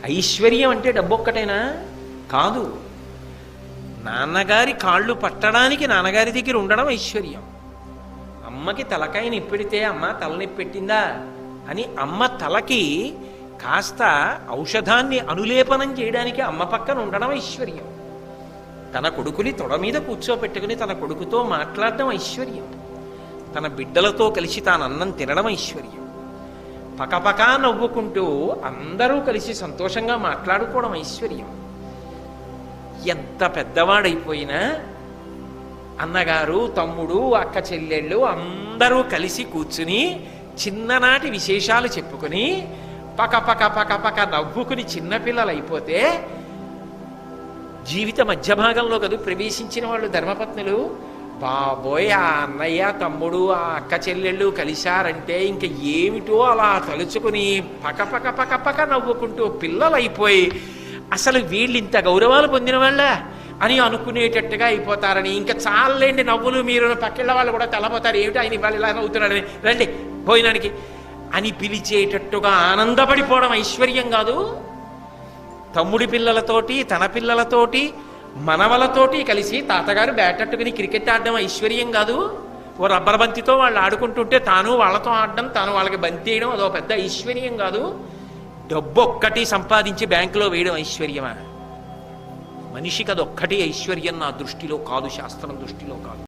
ఐశ్వర్యం అంటే డబ్బు ఒక్కటేనా? కాదు. నాన్నగారి కాళ్ళు పట్టడానికి నాన్నగారి దగ్గర ఉండడం ఐశ్వర్యం. అమ్మకి తలకాయ నిప్పెడితే అమ్మ తలనొప్పి పెట్టిందా అని అమ్మ తలకి కాస్త ఔషధాన్ని అనులేపనం చేయడానికి అమ్మ పక్కన ఉండడం ఐశ్వర్యం. తన కొడుకుని తొడ మీద కూర్చోపెట్టుకుని తన కొడుకుతో మాట్లాడడం ఐశ్వర్యం. తన బిడ్డలతో కలిసి తాను అన్నం తినడం ఐశ్వర్యం. పకపకా నవ్వుకుంటూ అందరూ కలిసి సంతోషంగా మాట్లాడుకోవడం ఐశ్వర్యం. ఎంత పెద్దవాడైపోయినా అన్నగారు, తమ్ముడు, అక్క చెల్లెళ్ళు అందరూ కలిసి కూర్చుని చిన్ననాటి విశేషాలు చెప్పుకుని పకపక పకపక నవ్వుకుని చిన్నపిల్లలు అయిపోతే జీవిత మధ్య భాగంలో కదా ప్రవేశించిన వాళ్ళు ధర్మపత్నులు. బాబోయ్, ఆ అన్నయ్య, తమ్ముడు, ఆ అక్క చెల్లెళ్ళు కలిశారంటే ఇంక ఏమిటో అలా తలుచుకుని పకపక పకపక నవ్వుకుంటూ పిల్లలైపోయి అసలు వీళ్ళు ఇంత గౌరవాలు పొందిన వాళ్ళ అని అనుకునేటట్టుగా అయిపోతారని, ఇంకా చాలండి నవ్వులు, మీరు పక్కిళ్ళ వాళ్ళు కూడా తెల్లబోతారు, ఏమిటి ఆయన ఇవాళ ఇలా నవ్వుతున్నాడని, రండి భోజనానికి అని పిలిచేటట్టుగా ఆనందపడిపోవడం ఐశ్వర్యం కాదు? తమ్ముడి పిల్లలతోటి, తన పిల్లలతోటి, మనవలతోటి కలిసి తాతగారు బ్యాటట్టుకుని క్రికెట్ ఆడడం ఐశ్వర్యం కాదు? ఓ రబ్బర్ బంతితో వాళ్ళు ఆడుకుంటుంటే తాను వాళ్ళతో ఆడడం, తాను వాళ్ళకి బంతి వేయడం అదో పెద్ద ఐశ్వర్యం కాదు? డబ్బు ఒక్కటి సంపాదించి బ్యాంకులో వేయడం ఐశ్వర్యమా? మనిషికి అదొక్కటి ఐశ్వర్యం నా దృష్టిలో కాదు, శాస్త్రం దృష్టిలో కాదు.